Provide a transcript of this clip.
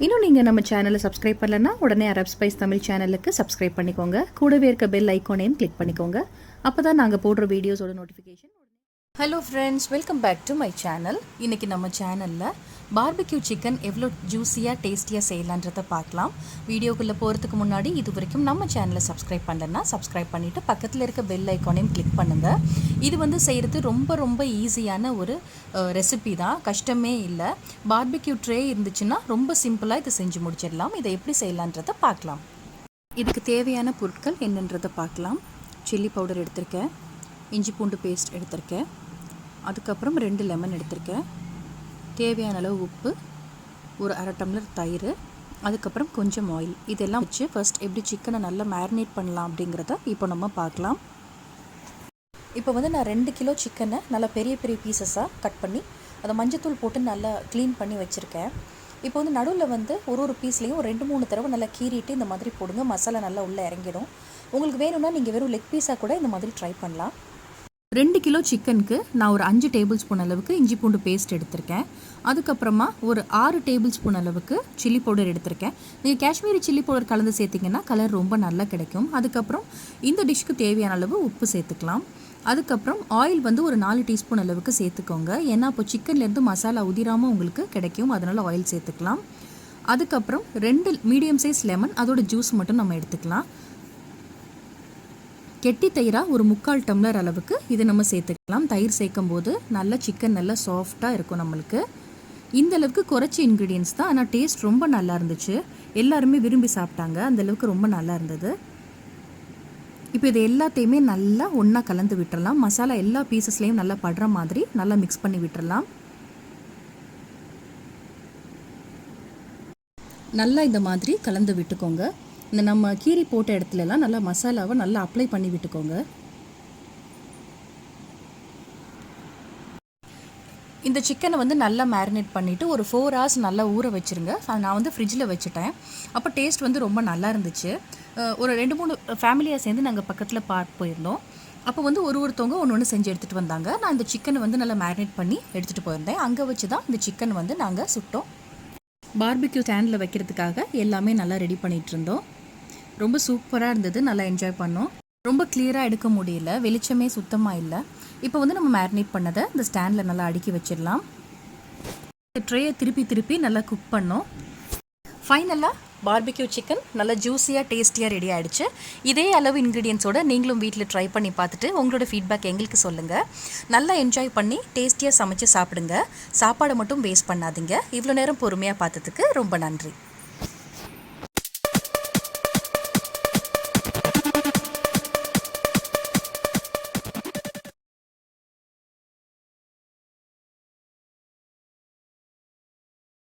இன்னும் நீங்கள் நம்ம சேனலை சப்ஸ்கிரைப் பண்ணலன்னா உடனே அரப் ஸ்பைஸ் தமிழ் சேனலுக்கு சப்ஸ்கிரைப் பண்ணிக்கோங்க. கூடவே இருக்க பெல் ஐக்கானையும் கிளிக் பண்ணிக்கோங்க. அப்போ தான் நாங்கள் போடுற வீடியோஸோட notification. Hello friends, welcome back to my channel. இன்றைக்கி நம்ம சேனலில் பார்பிக்யூ சிக்கன் எவ்வளோ ஜூஸியாக டேஸ்டியாக செய்யலான்றதை பார்க்கலாம். வீடியோக்குள்ளே போகிறதுக்கு முன்னாடி இது வரைக்கும் நம்ம சேனலை சப்ஸ்கிரைப் பண்ணலன்னா சப்ஸ்கிரைப் பண்ணிவிட்டு பக்கத்தில் இருக்க பெல் ஐக்கானையும் கிளிக் பண்ணுங்கள். இது செய்கிறது ரொம்ப ஈஸியான ஒரு ரெசிபி தான், கஷ்டமே இல்லை. பார்பிக்யூ ட்ரே இருந்துச்சுன்னா ரொம்ப சிம்பிளாக இதை செஞ்சு முடிச்சிடலாம். இதை எப்படி செய்யலான்றதை பார்க்கலாம். இதுக்கு தேவையான பொருட்கள் என்னன்றதை பார்க்கலாம். சில்லி பவுடர் எடுத்திருக்கேன், இஞ்சி பூண்டு பேஸ்ட் எடுத்திருக்கேன், அதுக்கப்புறம் 2 லெமன் எடுத்திருக்கேன், தேவையான அளவு உப்பு, ஒரு அரை டம்ளர் தயிர், அதுக்கப்புறம் கொஞ்சம் ஆயில். இதெல்லாம் வச்சு ஃபர்ஸ்ட் எப்படி சிக்கனை நல்லா மேரினேட் பண்ணலாம் அப்படிங்கிறத இப்போ நம்ம பார்க்கலாம். இப்போ நான் 2 கிலோ சிக்கனை நல்லா பெரிய பீசஸாக கட் பண்ணி அதை மஞ்சத்தூள் போட்டு நல்லா க்ளீன் பண்ணி வச்சுருக்கேன். இப்போ நடுவில் ஒரு பீஸ்லேயும் 2-3 தடவை நல்லா கீறிட்டு இந்த மாதிரி போடுங்க. மசாலா நல்லா உள்ளே இறங்கிடும். உங்களுக்கு வேணும்னா நீங்கள் வெறும் லெக் பீஸாக கூட இந்த மாதிரி ட்ரை பண்ணலாம். 2 கிலோ சிக்கனுக்கு நான் ஒரு 5 டேபிள் ஸ்பூன் அளவுக்கு இஞ்சி பூண்டு பேஸ்ட் எடுத்திருக்கேன். அதுக்கப்புறமா ஒரு 6 டேபிள் ஸ்பூன் அளவுக்கு சில்லி பவுடர் எடுத்திருக்கேன். நீங்கள் காஷ்மீரி சில்லி பவுடர் கலந்து சேர்த்திங்கன்னா கலர் ரொம்ப நல்லா கிடைக்கும். அதுக்கப்புறம் இந்த டிஷ்க்கு தேவையான அளவு உப்பு சேர்த்துக்கலாம். அதுக்கப்புறம் ஆயில் ஒரு 4 டீஸ்பூன் அளவுக்கு சேர்த்துக்கோங்க. ஏன்னா இப்போ சிக்கன்லேருந்து மசாலா உதிராமல் உங்களுக்கு கிடைக்கும், அதனால் ஆயில் சேர்த்துக்கலாம். அதுக்கப்புறம் 2 மீடியம் சைஸ் லெமன், அதோட ஜூஸ் மட்டும் நம்ம எடுத்துக்கலாம். கெட்டி தயிராக ஒரு 3/4 டம்ளர் அளவுக்கு இது நம்ம சேர்த்துக்கலாம். தயிர் சேர்க்கும் போது நல்லா சிக்கன் நல்லா சாஃப்டாக இருக்கும் நம்மளுக்கு. இந்த அளவுக்கு குறைச்ச இன்க்ரீடியன்ஸ் தான், ஆனால் டேஸ்ட் ரொம்ப நல்லா இருந்துச்சு. எல்லாருமே விரும்பி சாப்பிட்டாங்க, அந்தளவுக்கு ரொம்ப நல்லா இருந்தது. இப்போ இது எல்லாத்தையுமே நல்லா ஒன்றா கலந்து விட்டுறலாம். மசாலா எல்லா பீசஸ்லேயும் நல்லா படுற மாதிரி நல்லா மிக்ஸ் பண்ணி விட்டுறலாம். நல்லா இந்த மாதிரி கலந்து விட்டுக்கோங்க. இந்த நம்ம கீரி போட்ட இடத்துலலாம் நல்லா மசாலாவை நல்லா அப்ளை பண்ணி விட்டுக்கோங்க. இந்த சிக்கனை நல்லா மேரினேட் பண்ணிவிட்டு ஒரு 4 hours நல்லா ஊற வச்சுருங்க. நான் ஃப்ரிட்ஜில் வச்சுட்டேன். அப்போ டேஸ்ட் ரொம்ப நல்லா இருந்துச்சு. ஒரு 2-3 ஃபேமிலியாக சேர்ந்து நாங்கள் பக்கத்தில் பார்க் போயிருந்தோம். அப்போ ஒருத்தவங்க ஒன்று செஞ்சு எடுத்துகிட்டு வந்தாங்க. நான் இந்த சிக்கனை நல்லா மேரினேட் பண்ணி எடுத்துகிட்டு போயிருந்தேன். அங்கே வச்சு தான் இந்த சிக்கன் நாங்கள் சுட்டோம். பார்பிக்யூ ஸ்டாண்டில் வைக்கிறதுக்காக எல்லாமே நல்லா ரெடி பண்ணிகிட்டு இருந்தோம். ரொம்ப சூப்பராக இருந்தது, நல்லா என்ஜாய் பண்ணோம். ரொம்ப கிளியராக எடுக்க முடியல, வெளிச்சமே சுத்தமாக இல்லை. இப்போ நம்ம மேரினேட் பண்ணதை இந்த ஸ்டாண்டில் நல்லா அடுக்கி வச்சிடலாம். ட்ரேயை திருப்பி நல்லா குக் பண்ணோம். ஃபைனலாக பார்பிக்யூ சிக்கன் நல்லா ஜூஸியாக டேஸ்டியாக ரெடி ஆகிடுச்சு. இதே அளவு இன்க்ரீடியன்ஸோடு நீங்களும் வீட்டில் ட்ரை பண்ணி பார்த்துட்டு உங்களோட ஃபீட்பேக் எங்களுக்கு சொல்லுங்கள். நல்லா என்ஜாய் பண்ணி டேஸ்டியாக சமைச்சு சாப்பிடுங்க. சாப்பாடை மட்டும் வேஸ்ட் பண்ணாதீங்க. இவ்வளோ நேரம் பொறுமையாக பார்த்ததுக்கு ரொம்ப நன்றி.